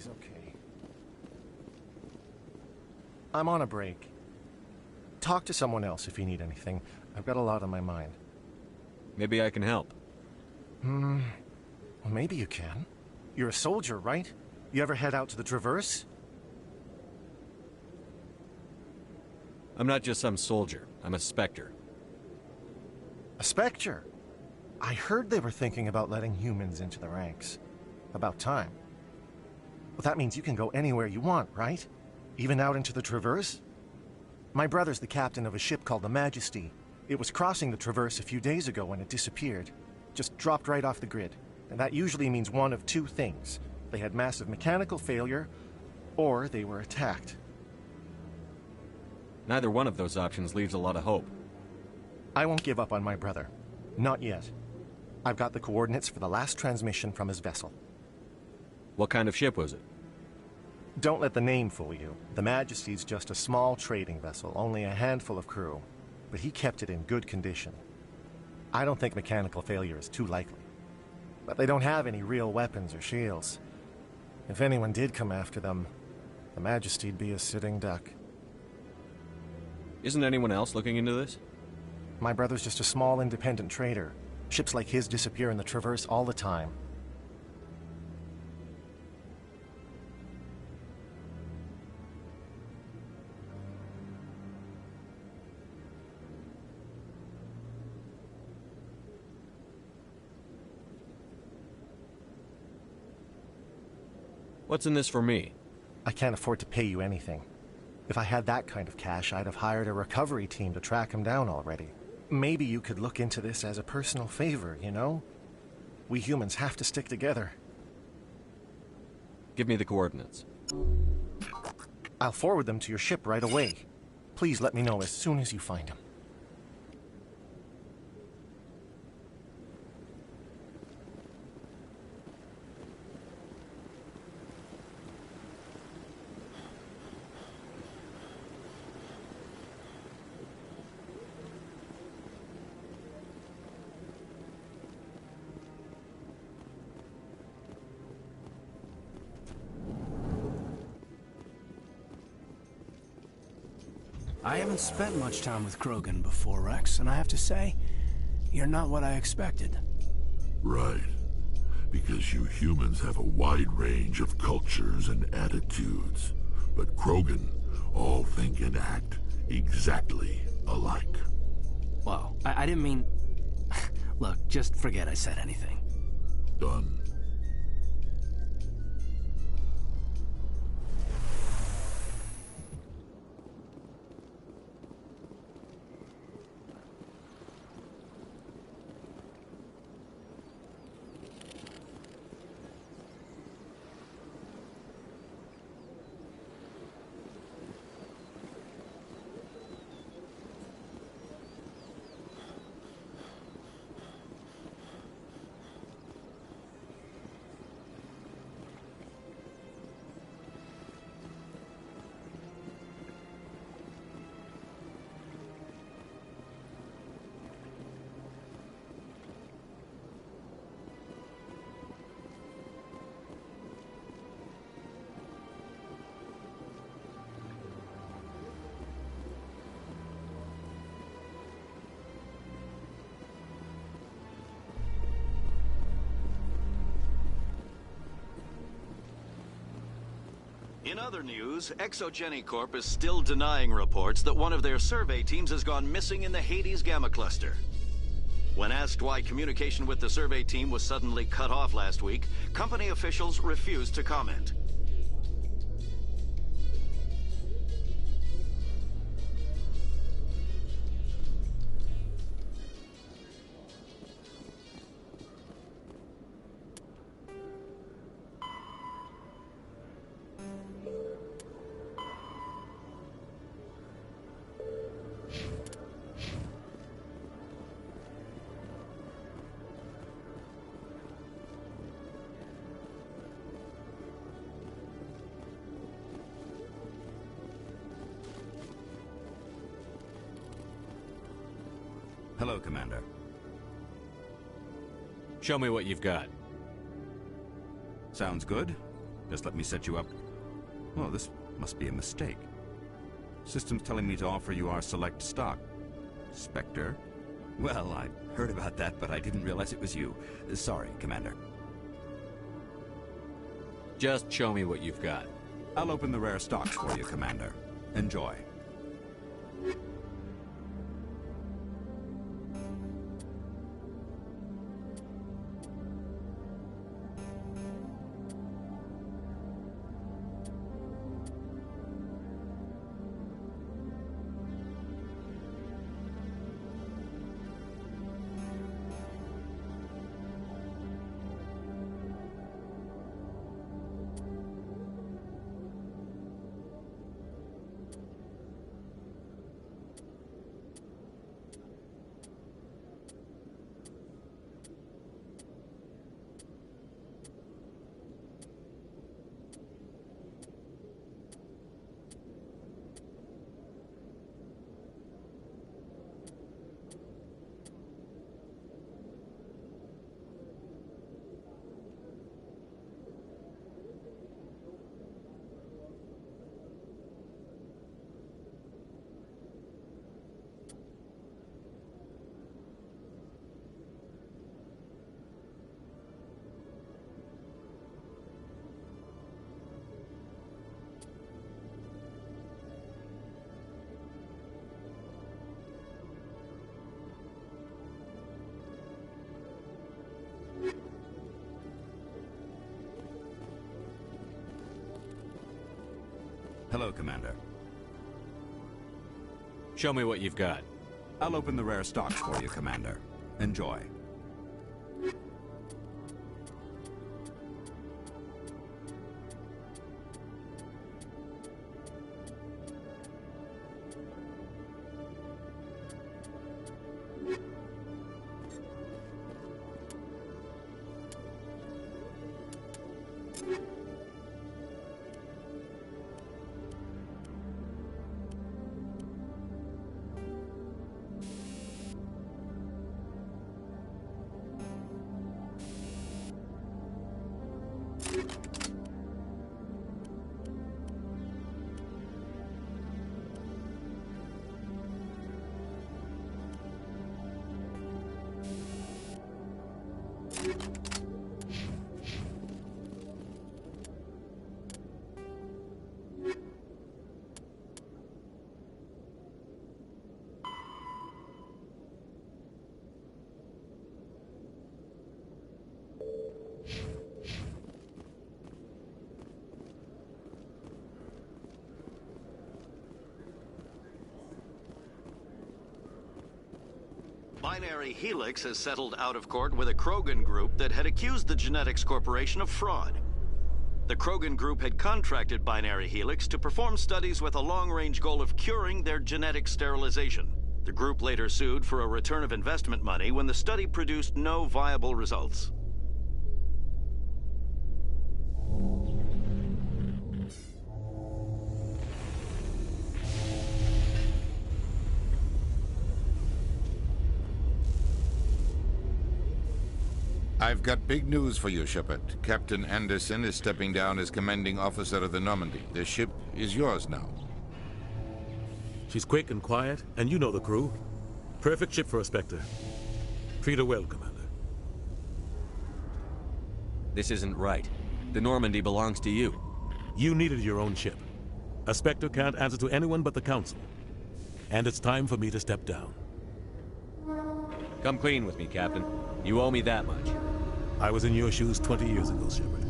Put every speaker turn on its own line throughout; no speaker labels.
he's okay. I'm on a break. Talk to someone else if you need anything. I've got a lot on my mind.
Maybe I can help.
Well, maybe you can. You're a soldier, right? You ever head out to the Traverse?
I'm not just some soldier. I'm a Spectre.
A Spectre? I heard they were thinking about letting humans into the ranks. About time. Well, that means you can go anywhere you want, right? Even out into the Traverse? My brother's the captain of a ship called the Majesty. It was crossing the Traverse a few days ago when it disappeared. Just dropped right off the grid. And that usually means one of two things. They had massive mechanical failure, or they were attacked.
Neither one of those options leaves a lot of hope.
I won't give up on my brother. Not yet. I've got the coordinates for the last transmission from his vessel.
What kind of ship was it?
Don't let the name fool you. The Majesty's just a small trading vessel, only a handful of crew. But he kept it in good condition. I don't think mechanical failure is too likely. But they don't have any real weapons or shields. If anyone did come after them, the Majesty'd be a sitting duck.
Isn't anyone else looking into this?
My brother's just a small independent trader. Ships like his disappear in the Traverse all the time.
What's in this for me?
I can't afford to pay you anything. If I had that kind of cash, I'd have hired a recovery team to track him down already. Maybe you could look into this as a personal favor, you know? We humans have to stick together.
Give me the coordinates.
I'll forward them to your ship right away. Please let me know as soon as you find them.
I haven't spent much time with Krogan before, Rex, and I have to say, you're not what I expected.
Right. Because you humans have a wide range of cultures and attitudes. But Krogan all think and act exactly alike.
Well, I didn't mean... Look, just forget I said anything.
Done.
In other news, Exogeny Corp is still denying reports that one of their survey teams has gone missing in the Hades Gamma Cluster. When asked why communication with the survey team was suddenly cut off last week, company officials refused to comment.
Hello, Commander.
Show me what you've got.
Sounds good. Just let me set you up. Oh, this must be a mistake. System's telling me to offer you our select stock. Spectre? Well, I heard about that, but I didn't realize it was you. Sorry, Commander.
Just show me what you've got.
I'll open the rare stocks for you, Commander. Enjoy. Hello, Commander.
Show me what you've got.
I'll open the rare stocks for you, Commander. Enjoy.
Binary Helix has settled out of court with a Krogan group that had accused the Genetics Corporation of fraud. The Krogan group had contracted Binary Helix to perform studies with a long-range goal of curing their genetic sterilization. The group later sued for a return of investment money when the study produced no viable results.
I've got big news for you, Shepard. Captain Anderson is stepping down as commanding officer of the Normandy. The ship is yours now.
She's quick and quiet, and you know the crew. Perfect ship for a Spectre. Treat her well, Commander.
This isn't right. The Normandy belongs to you.
You needed your own ship. A Spectre can't answer to anyone but the Council. And it's time for me to step down.
Come clean with me, Captain. You owe me that much.
I was in your shoes 20 years ago, Shepard.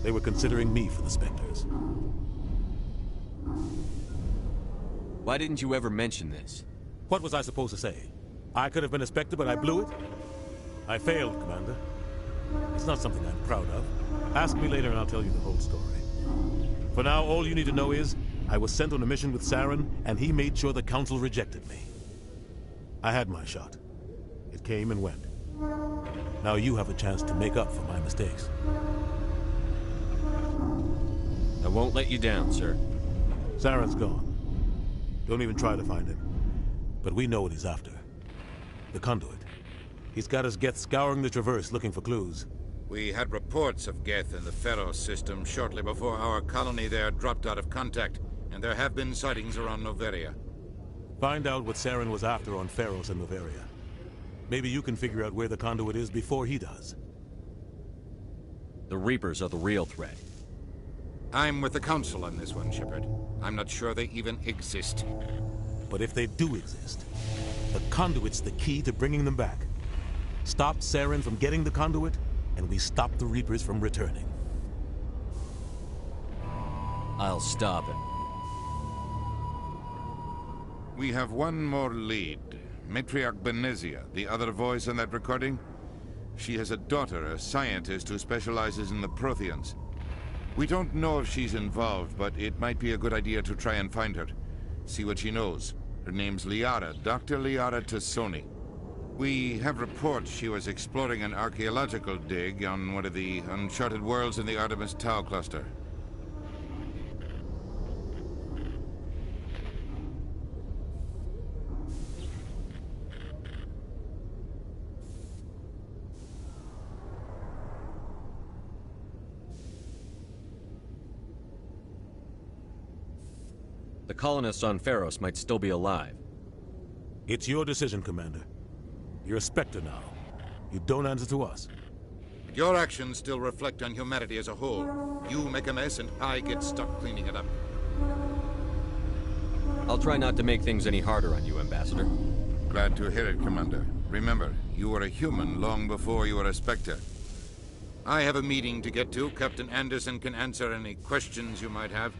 They were considering me for the Spectres.
Why didn't you ever mention this?
What was I supposed to say? I could have been a Spectre, but I blew it? I failed, Commander. It's not something I'm proud of. Ask me later and I'll tell you the whole story. For now, all you need to know is, I was sent on a mission with Saren, and he made sure the Council rejected me. I had my shot. It came and went. Now you have a chance to make up for my mistakes.
I won't let you down, sir.
Saren's gone. Don't even try to find him. But we know what he's after. The conduit. He's got his Geth scouring the Traverse looking for clues.
We had reports of Geth in the Pharaoh system shortly before our colony there dropped out of contact, and there have been sightings around Noveria.
Find out what Saren was after on Pharaohs and Noveria. Maybe you can figure out where the conduit is before he does.
The Reapers are the real threat.
I'm with the Council on this one, Shepard. I'm not sure they even exist.
But if they do exist, the conduit's the key to bringing them back. Stop Saren from getting the conduit, and we stop the Reapers from returning.
I'll stop him.
We have one more lead. Matriarch Benezia, the other voice on that recording. She has a daughter, a scientist who specializes in the Protheans. We don't know if she's involved, but it might be a good idea to try and find her. See what she knows. Her name's Liara, Dr. Liara Tassoni. We have reports she was exploring an archaeological dig on one of the uncharted worlds in the Artemis Tau cluster.
The colonists on Pharos might still be alive.
It's your decision, Commander. You're a Spectre now. You don't answer to us.
Your actions still reflect on humanity as a whole. You make a mess and I get stuck cleaning it up.
I'll try not to make things any harder on you, Ambassador.
Glad to hear it, Commander. Remember, you were a human long before you were a Spectre. I have a meeting to get to. Captain Anderson can answer any questions you might have.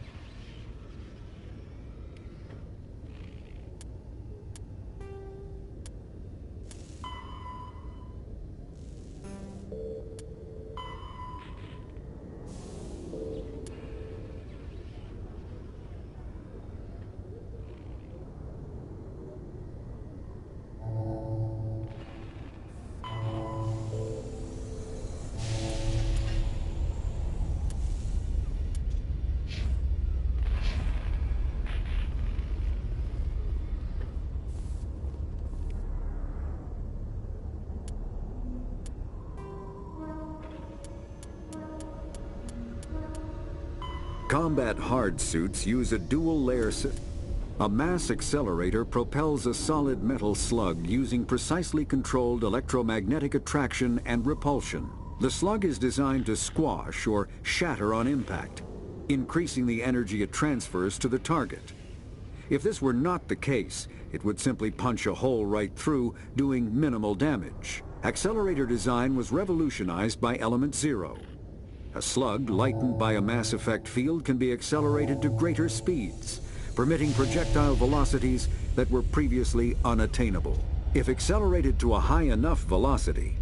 Combat hard suits use a dual-layer system. A mass accelerator propels a solid metal slug using precisely controlled electromagnetic attraction and repulsion. The slug is designed to squash or shatter on impact, increasing the energy it transfers to the target. If this were not the case, it would simply punch a hole right through, doing minimal damage. Accelerator design was revolutionized by Element Zero. A slug lightened by a mass effect field can be accelerated to greater speeds, permitting projectile velocities that were previously unattainable. If accelerated to a high enough velocity,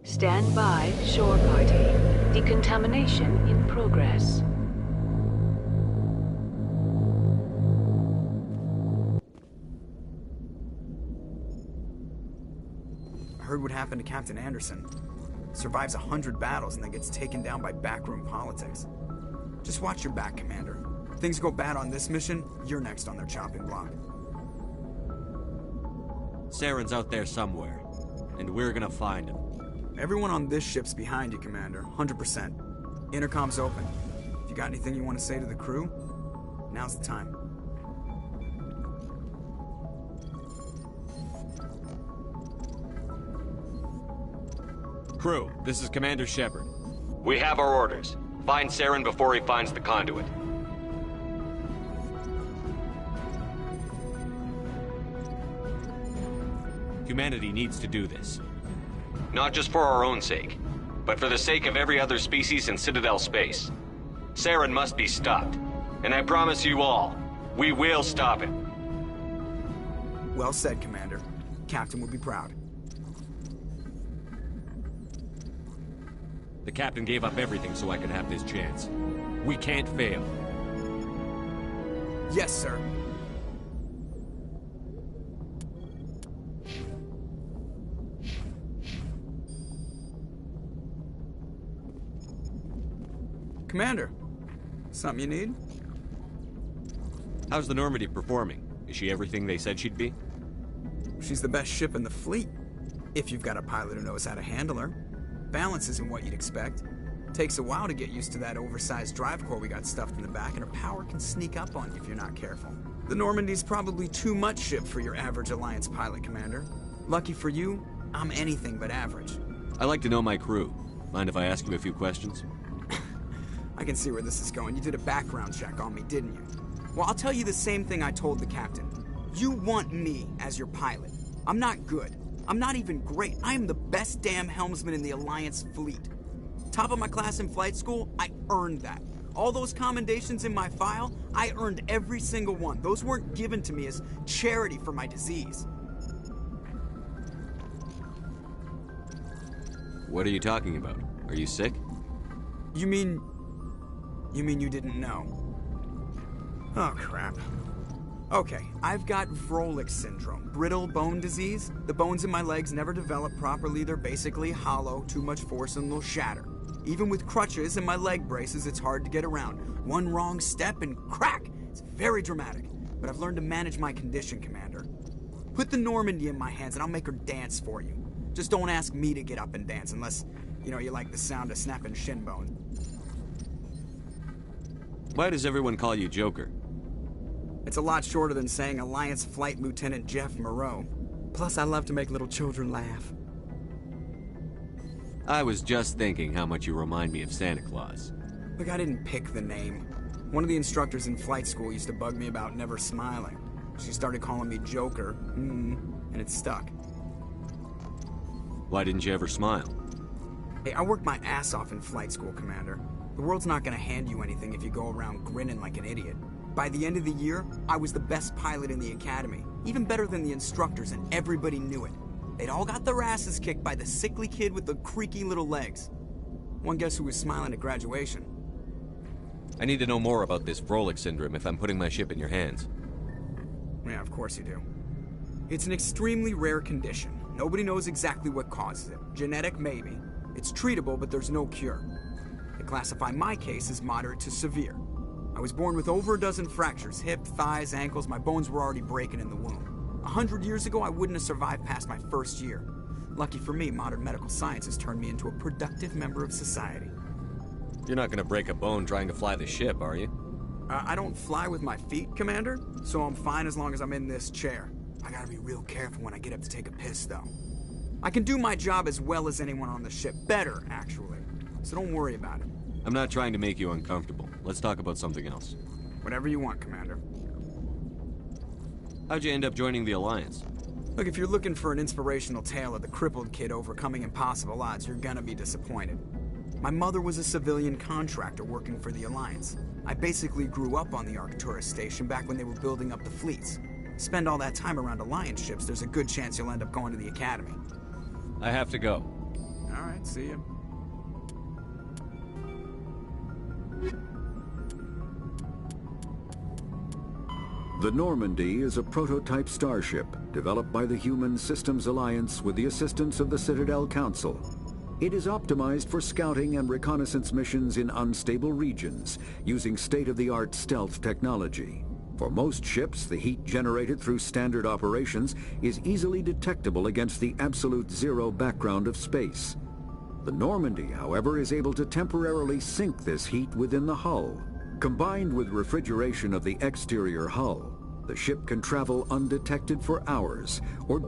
Stand by, shore party. Decontamination in progress.
I heard what happened to Captain Anderson. Survives 100 battles and then gets taken down by backroom politics. Just watch your back, Commander. If things go bad on this mission, you're next on their chopping block.
Saren's out there somewhere, and we're gonna find him.
Everyone on this ship's behind you, Commander. 100%. Intercom's open. If you got anything you want to say to the crew, now's the time.
Crew, this is Commander Shepard.
We have our orders. Find Saren before he finds the conduit.
Humanity needs to do this.
Not just for our own sake, but for the sake of every other species in Citadel space. Saren must be stopped. And I promise you all, we will stop it.
Well said, Commander. Captain will be proud.
The captain gave up everything so I could have this chance. We can't fail.
Yes, sir. Commander, something you need?
How's the Normandy performing? Is she everything they said she'd be?
She's the best ship in the fleet, if you've got a pilot who knows how to handle her. Balance isn't what you'd expect. Takes a while to get used to that oversized drive core we got stuffed in the back, and her power can sneak up on you if you're not careful. The Normandy's probably too much ship for your average Alliance pilot, Commander. Lucky for you, I'm anything but average.
I like to know my crew. Mind if I ask you a few questions?
I can see where this is going. You did a background check on me, didn't you? Well, I'll tell you the same thing I told the captain. You want me as your pilot. I'm not good. I'm not even great. I am the best damn helmsman in the Alliance fleet. Top of my class in flight school, I earned that. All those commendations in my file, I earned every single one. Those weren't given to me as charity for my disease.
What are you talking about? Are you sick?
You mean you didn't know? Oh, crap. Okay, I've got Vrolik syndrome, brittle bone disease. The bones in my legs never develop properly. They're basically hollow, too much force and they'll shatter. Even with crutches and my leg braces, it's hard to get around. One wrong step and crack! It's very dramatic. But I've learned to manage my condition, Commander. Put the Normandy in my hands and I'll make her dance for you. Just don't ask me to get up and dance unless, you like the sound of snapping shin bones.
Why does everyone call you Joker?
It's a lot shorter than saying Alliance Flight Lieutenant Jeff Moreau. Plus, I love to make little children laugh.
I was just thinking how much you remind me of Santa Claus.
Look, I didn't pick the name. One of the instructors in flight school used to bug me about never smiling. She started calling me Joker, and it stuck.
Why didn't you ever smile?
Hey, I worked my ass off in flight school, Commander. The world's not gonna hand you anything if you go around grinning like an idiot. By the end of the year, I was the best pilot in the academy, even better than the instructors, and everybody knew it. They'd all got their asses kicked by the sickly kid with the creaky little legs. One guess who was smiling at graduation?
I need to know more about this Vrolik syndrome if I'm putting my ship in your hands.
Yeah, of course you do. It's an extremely rare condition. Nobody knows exactly what causes it. Genetic, maybe. It's treatable, but there's no cure. They classify my case as moderate to severe. I was born with over a dozen fractures, hip, thighs, ankles. My bones were already breaking in the womb. 100 years ago, I wouldn't have survived past my first year. Lucky for me, modern medical science has turned me into a productive member of society.
You're not gonna break a bone trying to fly the ship, are you?
I don't fly with my feet, Commander, so I'm fine as long as I'm in this chair. I gotta be real careful when I get up to take a piss, though. I can do my job as well as anyone on the ship. Better, actually. So don't worry about it.
I'm not trying to make you uncomfortable. Let's talk about something else.
Whatever you want, Commander.
How'd you end up joining the Alliance?
Look, if you're looking for an inspirational tale of the crippled kid overcoming impossible odds, you're gonna be disappointed. My mother was a civilian contractor working for the Alliance. I basically grew up on the Arcturus station back when they were building up the fleets. Spend all that time around Alliance ships, there's a good chance you'll end up going to the Academy.
I have to go.
All right, see ya.
The Normandy is a prototype starship developed by the Human Systems Alliance with the assistance of the Citadel Council. It is optimized for scouting and reconnaissance missions in unstable regions using state-of-the-art stealth technology. For most ships, the heat generated through standard operations is easily detectable against the absolute zero background of space. The Normandy, however, is able to temporarily sink this heat within the hull. Combined with refrigeration of the exterior hull, the ship can travel undetected for hours or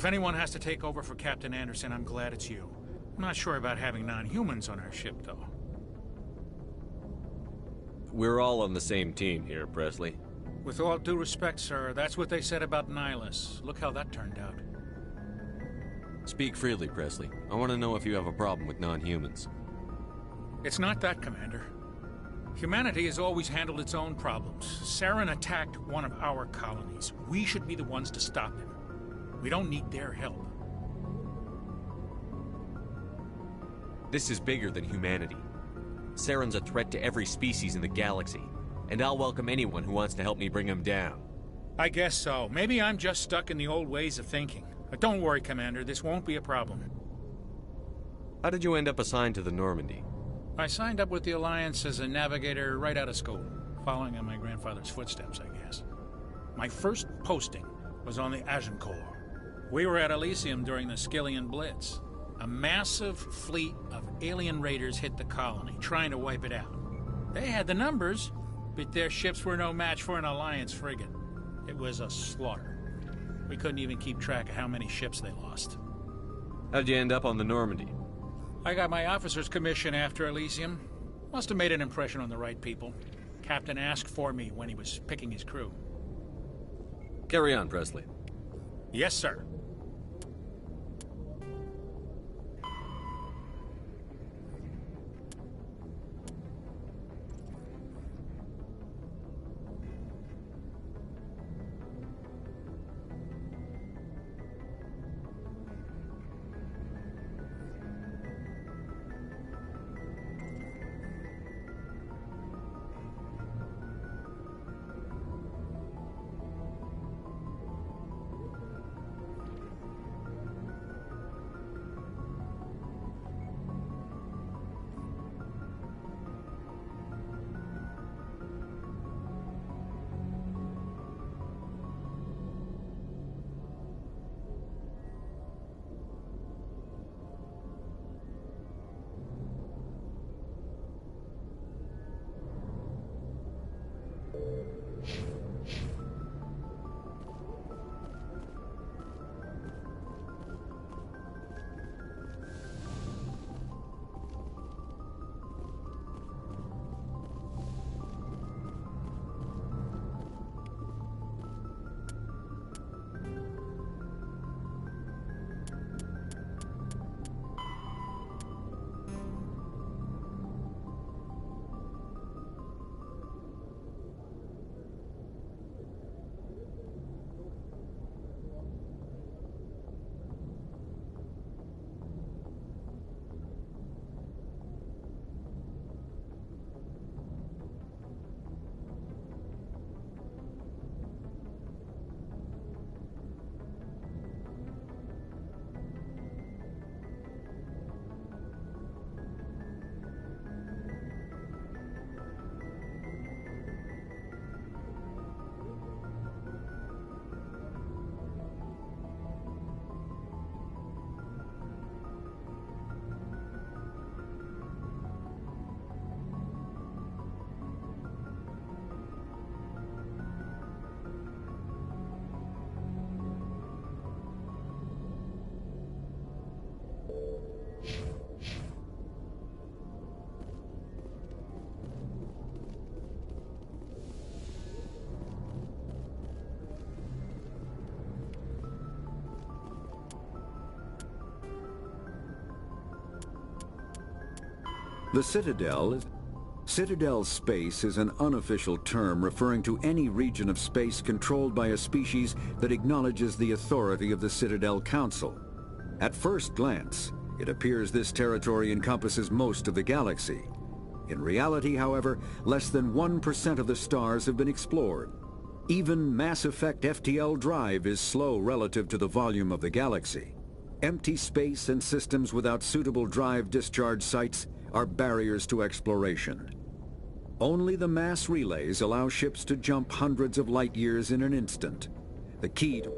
If anyone has to take over for Captain Anderson, I'm glad it's you. I'm not sure about having non-humans on our ship, though.
We're all on the same team here, Presley.
With all due respect, sir, that's what they said about Nihilus. Look how that turned out.
Speak freely, Presley. I want to know if you have a problem with non-humans.
It's not that, Commander. Humanity has always handled its own problems. Saren attacked one of our colonies. We should be the ones to stop him. We don't need their help.
This is bigger than humanity. Saren's a threat to every species in the galaxy, and I'll welcome anyone who wants to help me bring him down.
I guess so. Maybe I'm just stuck in the old ways of thinking. But don't worry, Commander. This won't be a problem.
How did you end up assigned to the Normandy?
I signed up with the Alliance as a navigator right out of school, following in my grandfather's footsteps, I guess. My first posting was on the Agincourt. We were at Elysium during the Skillian Blitz. A massive fleet of alien raiders hit the colony, trying to wipe it out. They had the numbers, but their ships were no match for an Alliance frigate. It was a slaughter. We couldn't even keep track of how many ships they lost.
How'd you end up on the Normandy?
I got my officer's commission after Elysium. Must have made an impression on the right people. Captain asked for me when he was picking his crew.
Carry on, Presley.
Yes, sir.
The Citadel space is an unofficial term referring to any region of space controlled by a species that acknowledges the authority of the Citadel Council. At first glance, it appears this territory encompasses most of the galaxy. In reality, however, less than 1% of the stars have been explored. Even Mass Effect FTL drive is slow relative to the volume of the galaxy. Empty space and systems without suitable drive discharge sites are barriers to exploration. Only the mass relays allow ships to jump hundreds of light years in an instant. The key to...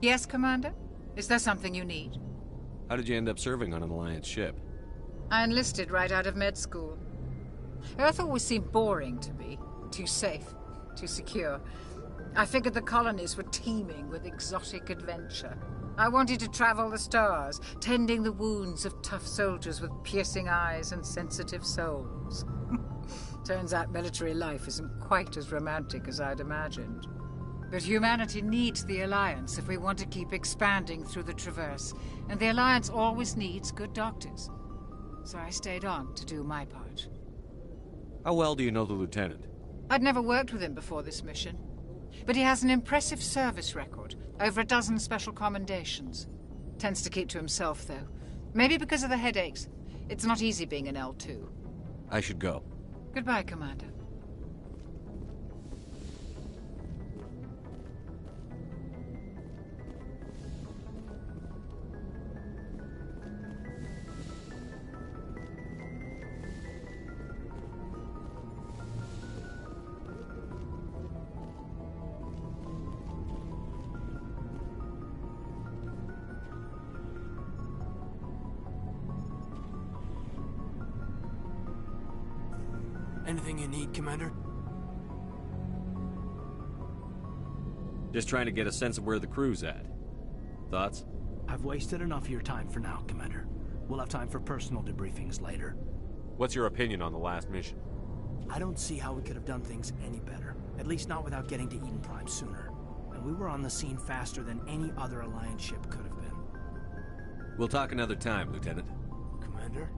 Yes, Commander? Is there something you need?
How did you end up serving on an Alliance ship?
I enlisted right out of med school. Earth always seemed boring to me. Too safe, too secure. I figured the colonies were teeming with exotic adventure. I wanted to travel the stars, tending the wounds of tough soldiers with piercing eyes and sensitive souls. Turns out military life isn't quite as romantic as I'd imagined. But humanity needs the Alliance if we want to keep expanding through the Traverse, and the Alliance always needs good doctors. So I stayed on to do my part.
How well do you know the Lieutenant?
I'd never worked with him before this mission, but he has an impressive service record, over a dozen special commendations. Tends to keep to himself, though. Maybe because of the headaches. It's not easy being an L2.
I should go.
Goodbye, Commander.
Anything you need, Commander?
Just trying to get a sense of where the crew's at. Thoughts?
I've wasted enough of your time for now, Commander. We'll have time for personal debriefings later.
What's your opinion on the last mission?
I don't see how we could have done things any better. At least not without getting to Eden Prime sooner. And we were on the scene faster than any other Alliance ship could have been.
We'll talk another time, Lieutenant.
Commander?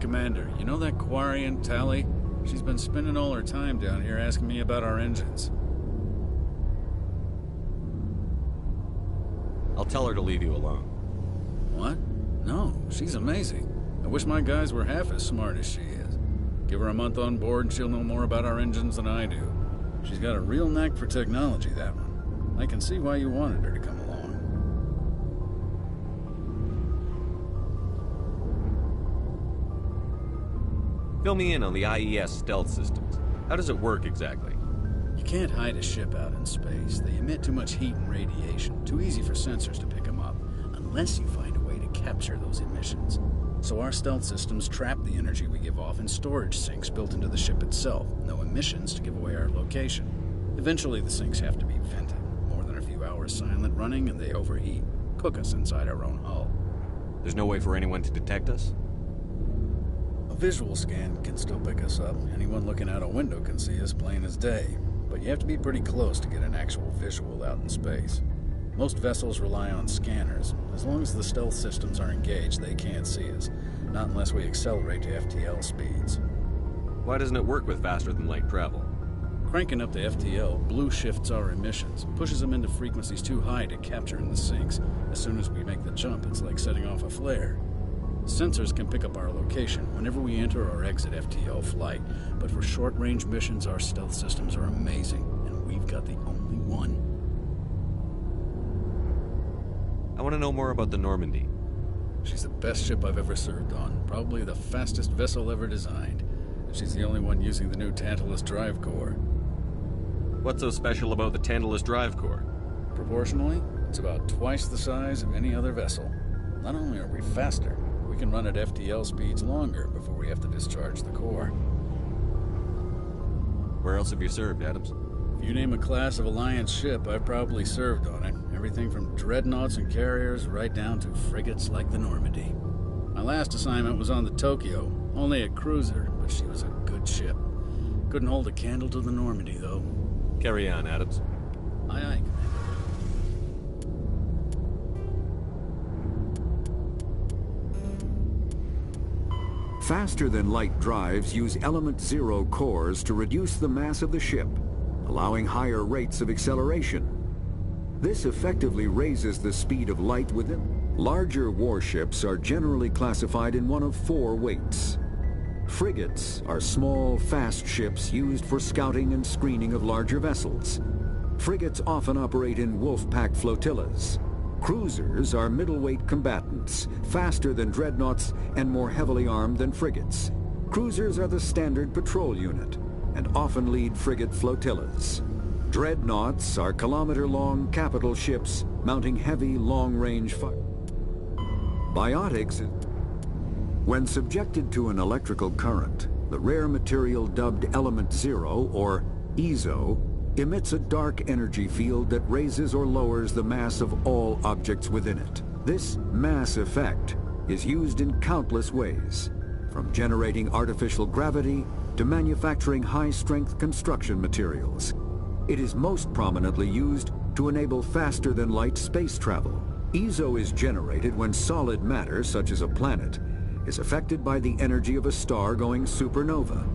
Commander, you know that Quarian, Tally? She's been spending all her time down here asking me about our engines.
I'll tell her to leave you alone.
What? No, she's amazing. I wish my guys were half as smart as she is. Give her a month on board and she'll know more about our engines than I do. She's got a real knack for technology, that one. I can see why you wanted her to come along.
Fill me in on the IES stealth systems. How does it work exactly?
You can't hide a ship out in space. They emit too much heat and radiation. Too easy for sensors to pick them up, unless you find a way to capture those emissions. So our stealth systems trap the energy we give off in storage sinks built into the ship itself. No emissions to give away our location. Eventually the sinks have to be vented. More than a few hours silent running and they overheat. Cook us inside our own hull.
There's no way for anyone to detect us?
A visual scan can still pick us up. Anyone looking out a window can see us plain as day. But you have to be pretty close to get an actual visual out in space. Most vessels rely on scanners. As long as the stealth systems are engaged, they can't see us. Not unless we accelerate to FTL speeds.
Why doesn't it work with faster-than-light travel?
Cranking up to FTL blue shifts our emissions, pushes them into frequencies too high to capture in the sinks. As soon as we make the jump, it's like setting off a flare. Sensors can pick up our location whenever we enter or exit FTL flight, but for short-range missions, our stealth systems are amazing, and we've got the only one.
I want to know more about the Normandy.
She's the best ship I've ever served on, probably the fastest vessel ever designed. And she's the only one using the new Tantalus drive core.
What's so special about the Tantalus drive core?
Proportionally, it's about twice the size of any other vessel. Not only are we faster, we can run at FTL speeds longer before we have to discharge the core.
Where else have you served, Adams?
If you name a class of Alliance ship, I've probably served on it. Everything from dreadnoughts and carriers right down to frigates like the Normandy. My last assignment was on the Tokyo, only a cruiser, but she was a good ship. Couldn't hold a candle to the Normandy, though.
Carry on, Adams.
Aye, aye.
Faster-than-light drives use element zero cores to reduce the mass of the ship, allowing higher rates of acceleration. This effectively raises the speed of light within. Larger warships are generally classified in one of four weights. Frigates are small, fast ships used for scouting and screening of larger vessels. Frigates often operate in wolf-pack flotillas. Cruisers are middleweight combatants, faster than dreadnoughts and more heavily armed than frigates. Cruisers are the standard patrol unit and often lead frigate flotillas. Dreadnoughts are kilometer-long capital ships mounting heavy, long-range fire. Biotics, when subjected to an electrical current, the rare material dubbed Element Zero, or EZO, emits a dark energy field that raises or lowers the mass of all objects within it. This mass effect is used in countless ways, from generating artificial gravity to manufacturing high-strength construction materials. It is most prominently used to enable faster-than-light space travel. EZO is generated when solid matter, such as a planet, is affected by the energy of a star going supernova.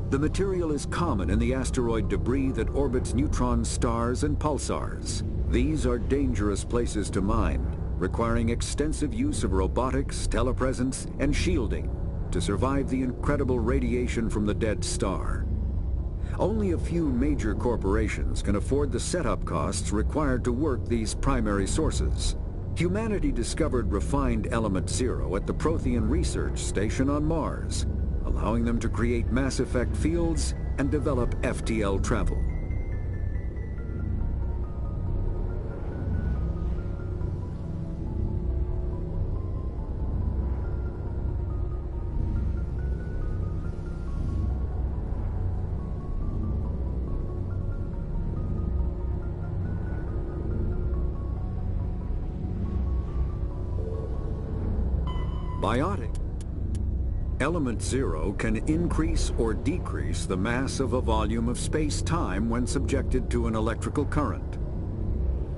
The material is common in the asteroid debris that orbits neutron stars and pulsars. These are dangerous places to mine, requiring extensive use of robotics, telepresence, and shielding to survive the incredible radiation from the dead star. Only a few major corporations can afford the setup costs required to work these primary sources. Humanity discovered refined Element Zero at the Prothean Research Station on Mars, allowing them to create mass effect fields and develop FTL travel. Biotic. Element Zero can increase or decrease the mass of a volume of space-time when subjected to an electrical current.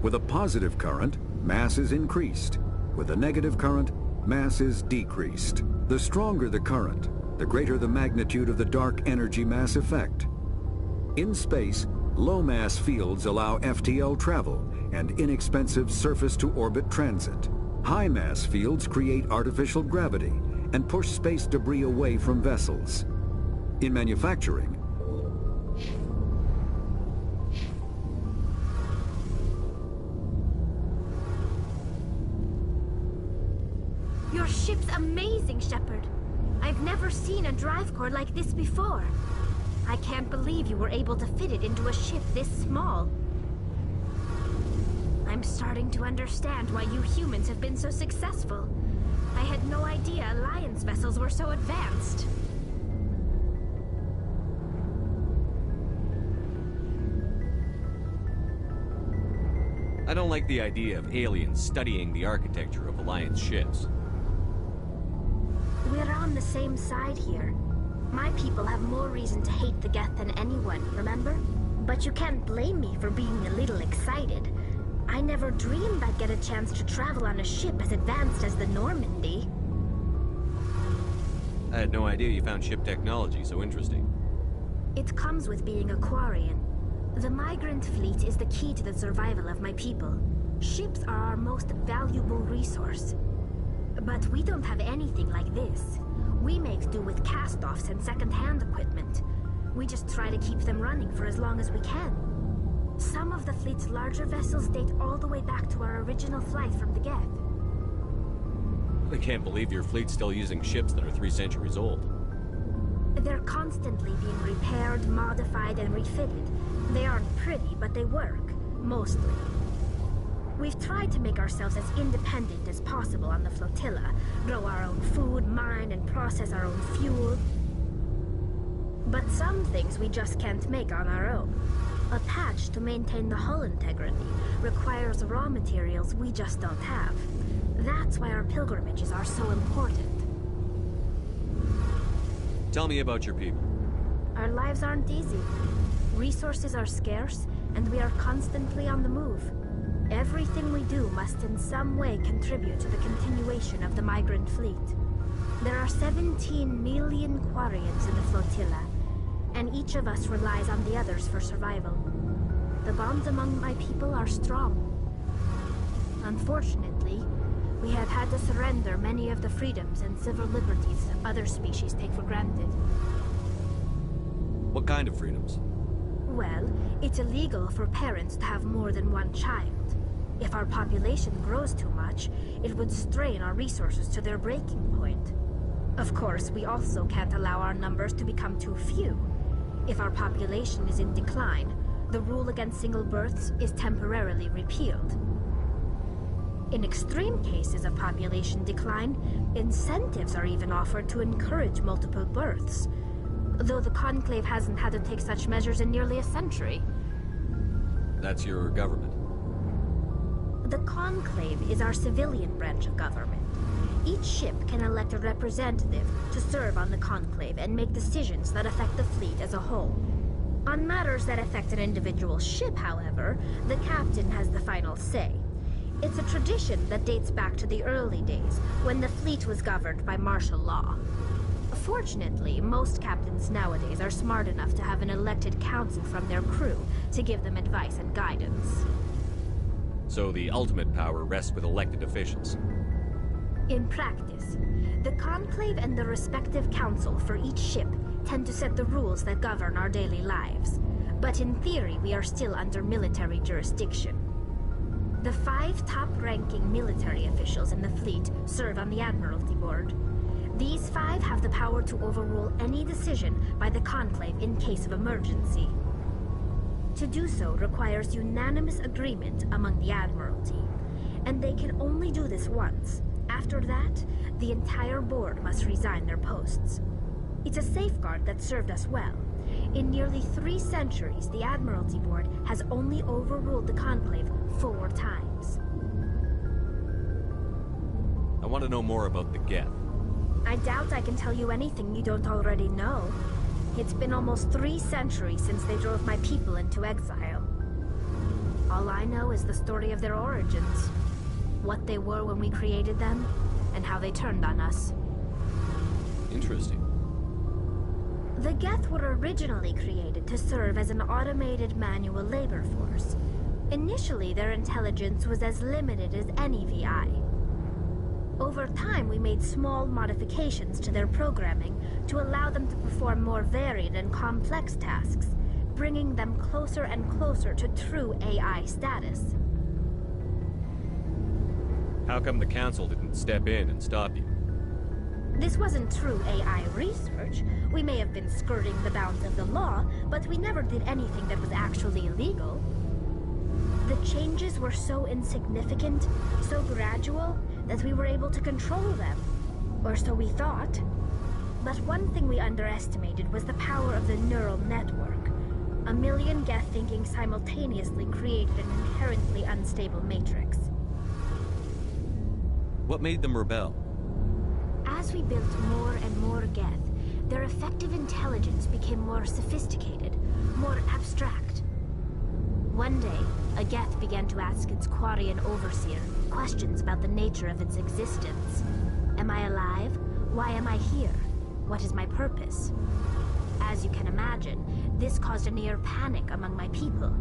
With a positive current, mass is increased. With a negative current, mass is decreased. The stronger the current, the greater the magnitude of the dark energy mass effect. In space, low-mass fields allow FTL travel and inexpensive surface-to-orbit transit. High-mass fields create artificial gravity and push space debris away from vessels. In manufacturing,
Your ship's amazing, Shepard. I've never seen a drive core like this before. I can't believe you were able to fit it into a ship this small. I'm starting to understand why you humans have been so successful. I had no idea Alliance vessels were so advanced.
I don't like the idea of aliens studying the architecture of Alliance ships.
We're on the same side here. My people have more reason to hate the Geth than anyone, remember? But you can't blame me for being a little excited. I never dreamed I'd get a chance to travel on a ship as advanced as the Normandy.
I had no idea you found ship technology so interesting.
It comes with being a Quarian. The migrant fleet is the key to the survival of my people. Ships are our most valuable resource. But we don't have anything like this. We make do with cast-offs and second-hand equipment. We just try to keep them running for as long as we can. Some of the fleet's larger vessels date all the way back to our original flight from the Geth.
I can't believe your fleet's still using ships that are 3 centuries old.
They're constantly being repaired, modified, and refitted. They aren't pretty, but they work. Mostly. We've tried to make ourselves as independent as possible on the flotilla, grow our own food, mine, and process our own fuel. But some things we just can't make on our own. A patch to maintain the hull integrity requires raw materials we just don't have. That's why our pilgrimages are so important.
Tell me about your people.
Our lives aren't easy. Resources are scarce, and we are constantly on the move. Everything we do must in some way contribute to the continuation of the migrant fleet. There are 17 million Quarians in the flotilla, and each of us relies on the others for survival. The bonds among my people are strong. Unfortunately, we have had to surrender many of the freedoms and civil liberties other species take for granted.
What kind of freedoms?
Well, it's illegal for parents to have more than one child. If our population grows too much, it would strain our resources to their breaking point. Of course, we also can't allow our numbers to become too few. If our population is in decline, the rule against single births is temporarily repealed. In extreme cases of population decline, incentives are even offered to encourage multiple births, though the Conclave hasn't had to take such measures in nearly a century.
That's your government.
The Conclave is our civilian branch of government. Each ship can elect a representative to serve on the Conclave and make decisions that affect the fleet as a whole. On matters that affect an individual ship, however, the captain has the final say. It's a tradition that dates back to the early days, when the fleet was governed by martial law. Fortunately, most captains nowadays are smart enough to have an elected council from their crew to give them advice and guidance.
So the ultimate power rests with elected officials.
In practice, the Conclave and the respective council for each ship tend to set the rules that govern our daily lives. But in theory, we are still under military jurisdiction. The 5 top-ranking military officials in the fleet serve on the Admiralty Board. These 5 have the power to overrule any decision by the Conclave in case of emergency. To do so requires unanimous agreement among the Admiralty, and they can only do this once. After that, the entire board must resign their posts. It's a safeguard that served us well. In nearly 3 centuries, the Admiralty Board has only overruled the Conclave 4 times.
I want to know more about the Geth.
I doubt I can tell you anything you don't already know. It's been almost 3 centuries since they drove my people into exile. All I know is the story of their origins. What they were when we created them, and how they turned on us.
Interesting.
The Geth were originally created to serve as an automated manual labor force. Initially, their intelligence was as limited as any VI. Over time, we made small modifications to their programming to allow them to perform more varied and complex tasks, bringing them closer and closer to true AI status.
How come the Council didn't step in and stop you?
This wasn't true AI research. We may have been skirting the bounds of the law, but we never did anything that was actually illegal. The changes were so insignificant, so gradual, that we were able to control them. Or so we thought. But one thing we underestimated was the power of the neural network. A million Geth thinking simultaneously created an inherently unstable matrix.
What made them rebel?
As we built more and more Geth, their effective intelligence became more sophisticated, more abstract. One day, a Geth began to ask its Quarian overseer questions about the nature of its existence. Am I alive? Why am I here? What is my purpose? As you can imagine, this caused a near panic among my people.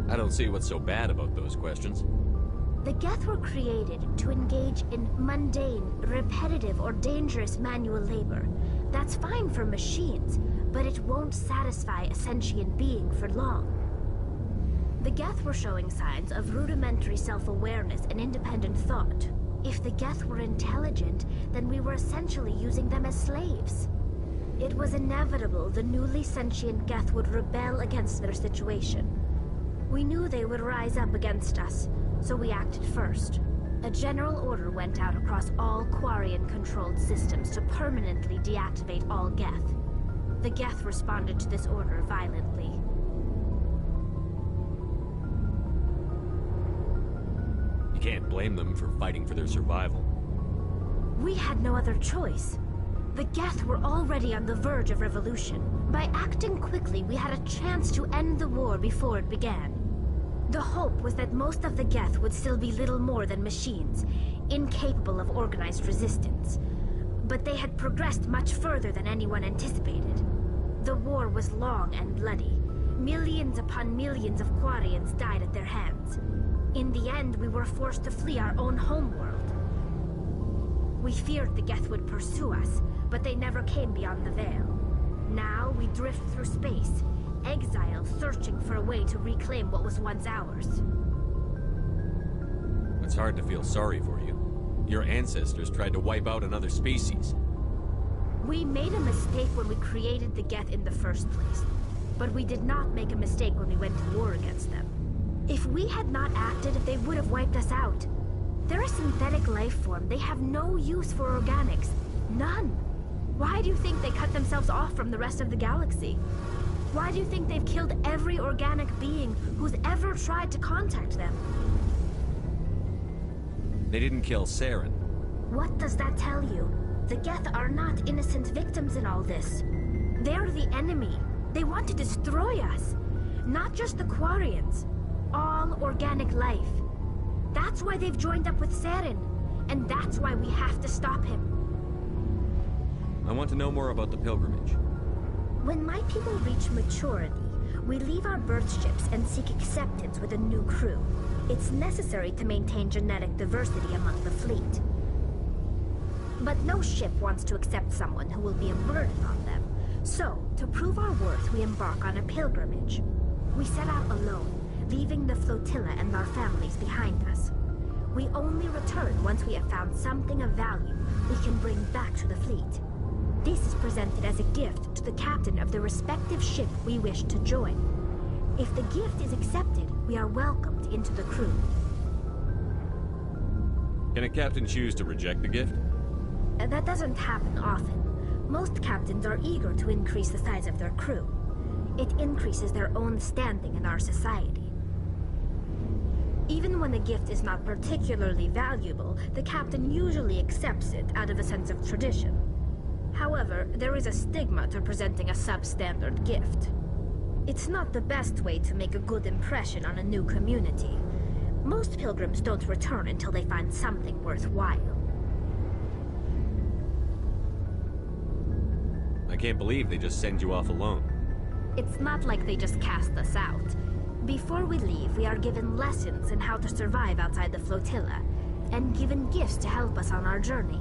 I don't see what's so bad about those questions.
The Geth were created to engage in mundane, repetitive, or dangerous manual labor. That's fine for machines, but it won't satisfy a sentient being for long. The Geth were showing signs of rudimentary self-awareness and independent thought. If the Geth were intelligent, then we were essentially using them as slaves. It was inevitable the newly sentient Geth would rebel against their situation. We knew they would rise up against us, so we acted first. A general order went out across all Quarian-controlled systems to permanently deactivate all Geth. The Geth responded to this order violently.
You can't blame them for fighting for their survival.
We had no other choice. The Geth were already on the verge of revolution. By acting quickly, we had a chance to end the war before it began. The hope was that most of the Geth would still be little more than machines, incapable of organized resistance. But they had progressed much further than anyone anticipated. The war was long and bloody. Millions upon millions of Quarians died at their hands. In the end, we were forced to flee our own homeworld. We feared the Geth would pursue us, but they never came beyond the Veil. Now we drift through space, exile searching for a way to reclaim what was once ours.
It's hard to feel sorry for you. Your ancestors tried to wipe out another species.
We made a mistake when we created the Geth in the first place, but we did not make a mistake when we went to war against them. If we had not acted, they would have wiped us out. They're a synthetic life form. They have no use for organics. None. Why do you think they cut themselves off from the rest of the galaxy? Why do you think they've killed every organic being who's ever tried to contact them?
They didn't kill Saren.
What does that tell you? The Geth are not innocent victims in all this. They're the enemy. They want to destroy us. Not just the Quarians. All organic life. That's why they've joined up with Saren. And that's why we have to stop him.
I want to know more about the pilgrimage.
When my people reach maturity, we leave our birth ships and seek acceptance with a new crew. It's necessary to maintain genetic diversity among the fleet. But no ship wants to accept someone who will be a burden on them. So, to prove our worth, we embark on a pilgrimage. We set out alone, leaving the flotilla and our families behind us. We only return once we have found something of value we can bring back to the fleet. This is presented as a gift to the captain of the respective ship we wish to join. If the gift is accepted, we are welcomed into the crew.
Can a captain choose to reject the gift?
That doesn't happen often. Most captains are eager to increase the size of their crew. It increases their own standing in our society. Even when the gift is not particularly valuable, the captain usually accepts it out of a sense of tradition. However, there is a stigma to presenting a substandard gift. It's not the best way to make a good impression on a new community. Most pilgrims don't return until they find something worthwhile.
I can't believe they just send you off alone.
It's not like they just cast us out. Before we leave, we are given lessons in how to survive outside the flotilla, and given gifts to help us on our journey.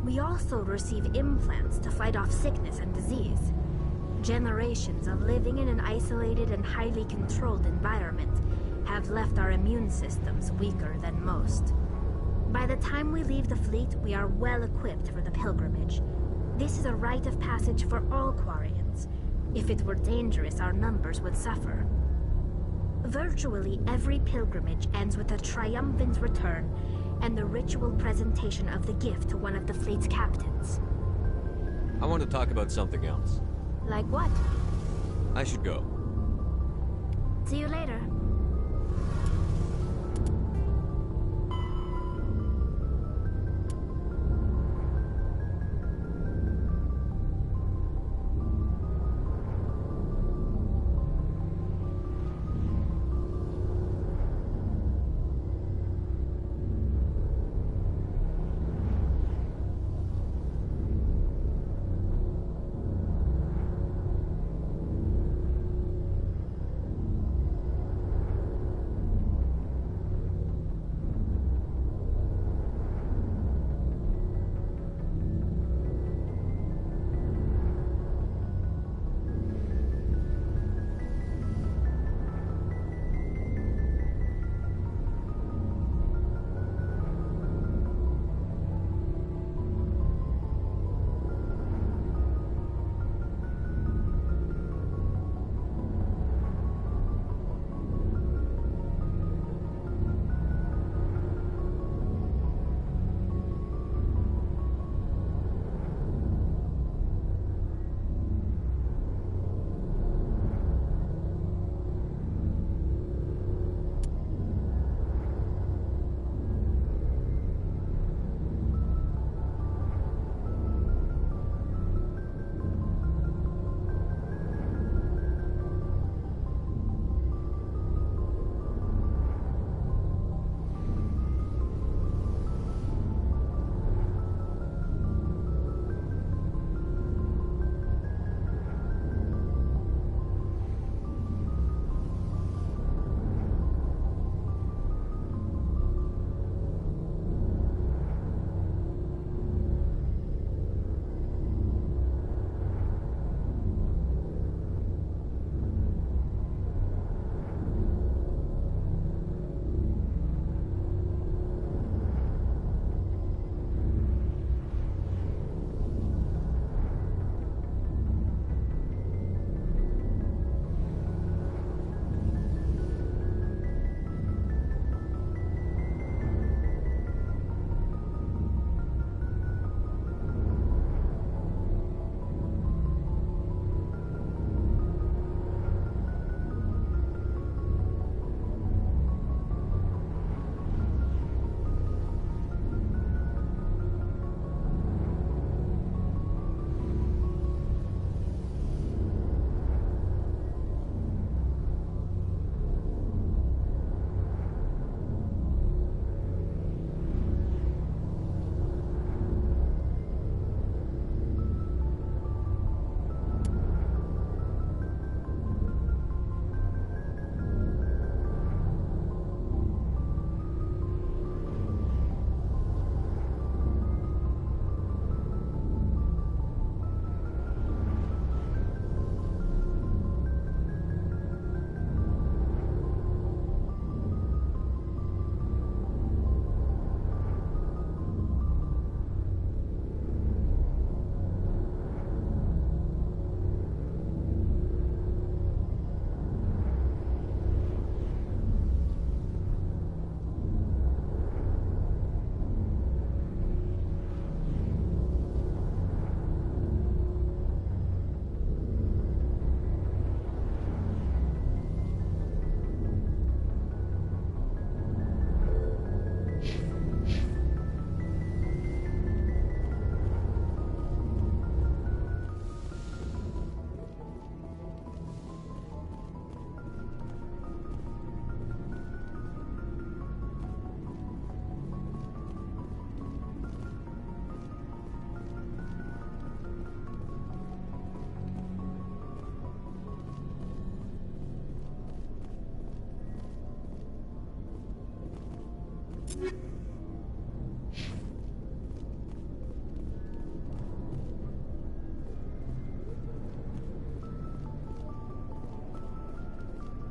We also receive implants to fight off sickness and disease. Generations of living in an isolated and highly controlled environment have left our immune systems weaker than most. By the time we leave the fleet, we are well equipped for the pilgrimage. This is a rite of passage for all Quarians. If it were dangerous, our numbers would suffer. Virtually every pilgrimage ends with a triumphant return and the ritual presentation of the gift to one of the fleet's captains.
I want to talk about something else.
Like what?
I should go.
See you later.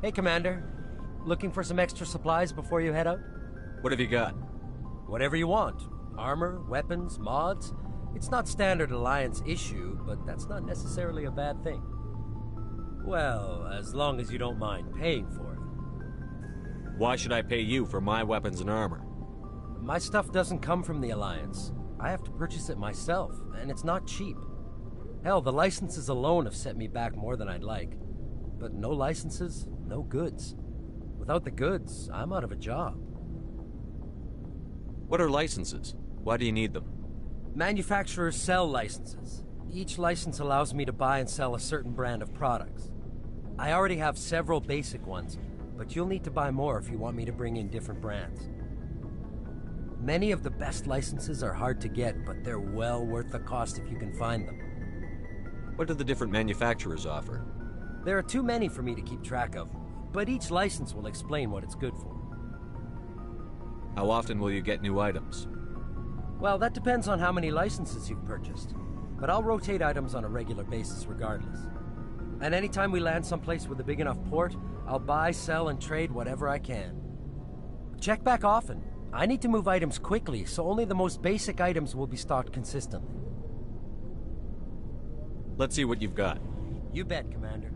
Hey, Commander. Looking for some extra supplies before you head out?
What have you got?
Whatever you want. Armor, weapons, mods. It's not standard Alliance issue, but that's not necessarily a bad thing. Well, as long as you don't mind paying for it.
Why should I pay you for my weapons and armor?
My stuff doesn't come from the Alliance. I have to purchase it myself, and it's not cheap. Hell, the licenses alone have set me back more than I'd like. But no licenses, no goods. Without the goods, I'm out of a job.
What are licenses? Why do you need them?
Manufacturers sell licenses. Each license allows me to buy and sell a certain brand of products. I already have several basic ones, but you'll need to buy more if you want me to bring in different brands. Many of the best licenses are hard to get, but they're well worth the cost if you can find them.
What do the different manufacturers offer?
There are too many for me to keep track of, but each license will explain what it's good for.
How often will you get new items?
Well, that depends on how many licenses you've purchased, but I'll rotate items on a regular basis regardless. And anytime we land someplace with a big enough port, I'll buy, sell, and trade whatever I can. Check back often. I need to move items quickly, so only the most basic items will be stocked consistently.
Let's see what you've got.
You bet, Commander.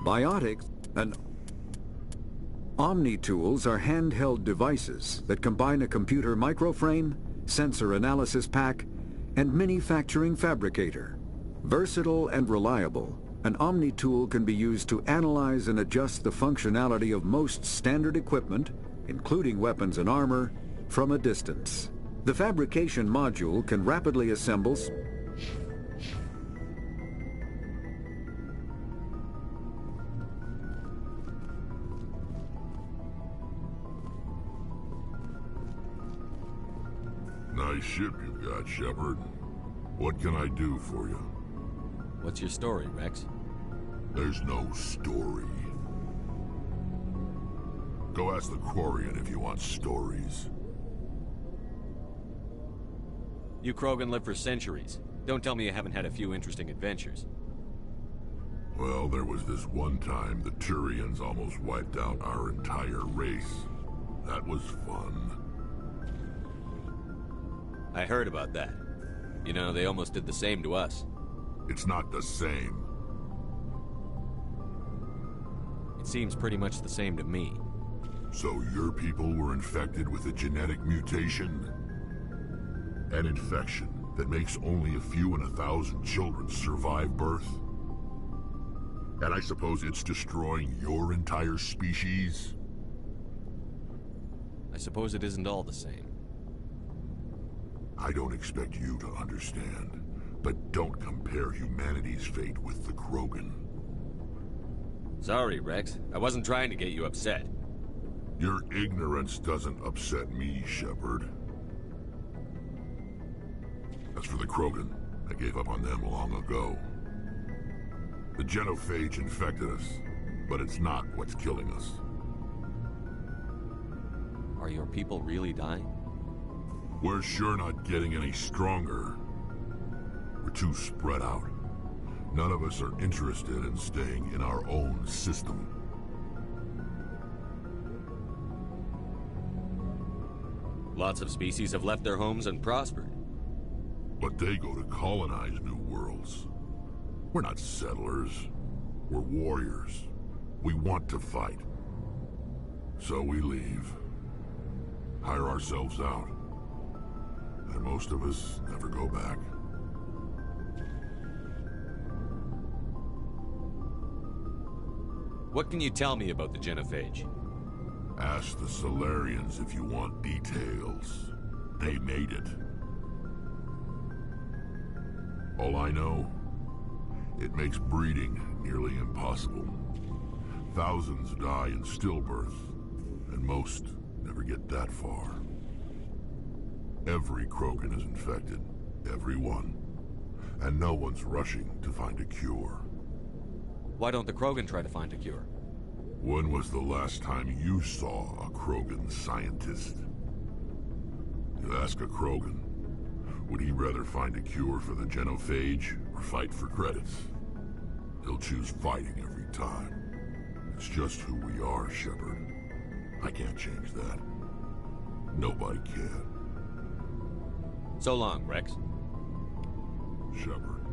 Biotics and Omni-tools are handheld devices that combine a computer microframe, sensor analysis pack, and manufacturing fabricator. Versatile and reliable, an Omni-tool can be used to analyze and adjust the functionality of most standard equipment, including weapons and armor, from a distance. The fabrication module can rapidly assemble
Nice ship you've got, Shepard. What can I do for you?
What's your story, Rex?
There's no story. Go ask the Quarian if you want stories.
You Krogan live for centuries. Don't tell me you haven't had a few interesting adventures.
Well, there was this one time the Turians almost wiped out our entire race. That was fun.
I heard about that. You know, they almost did the same to us.
It's not the same.
It seems pretty much the same to me.
So your people were infected with a genetic mutation? An infection that makes only a few in 1,000 children survive birth? And I suppose it's destroying your entire species?
I suppose it isn't all the same.
I don't expect you to understand, but don't compare humanity's fate with the Krogan.
Sorry, Rex. I wasn't trying to get you upset.
Your ignorance doesn't upset me, Shepard. As for the Krogan, I gave up on them long ago. The genophage infected us, but it's not what's killing us.
Are your people really dying?
We're sure not getting any stronger. We're too spread out. None of us are interested in staying in our own system.
Lots of species have left their homes and prospered.
But they go to colonize new worlds. We're not settlers. We're warriors. We want to fight. So we leave. Hire ourselves out. And most of us never go back.
What can you tell me about the genophage?
Ask the Solarians if you want details. They made it. All I know, it makes breeding nearly impossible. Thousands die in stillbirth, and most never get that far. Every Krogan is infected, every one, and no one's rushing to find a cure.
Why don't the Krogan try to find a cure?
When was the last time you saw a Krogan scientist? You ask a Krogan, would he rather find a cure for the genophage or fight for credits? He'll choose fighting every time. It's just who we are, Shepard. I can't change that. Nobody can.
So long, Rex.
Shepard.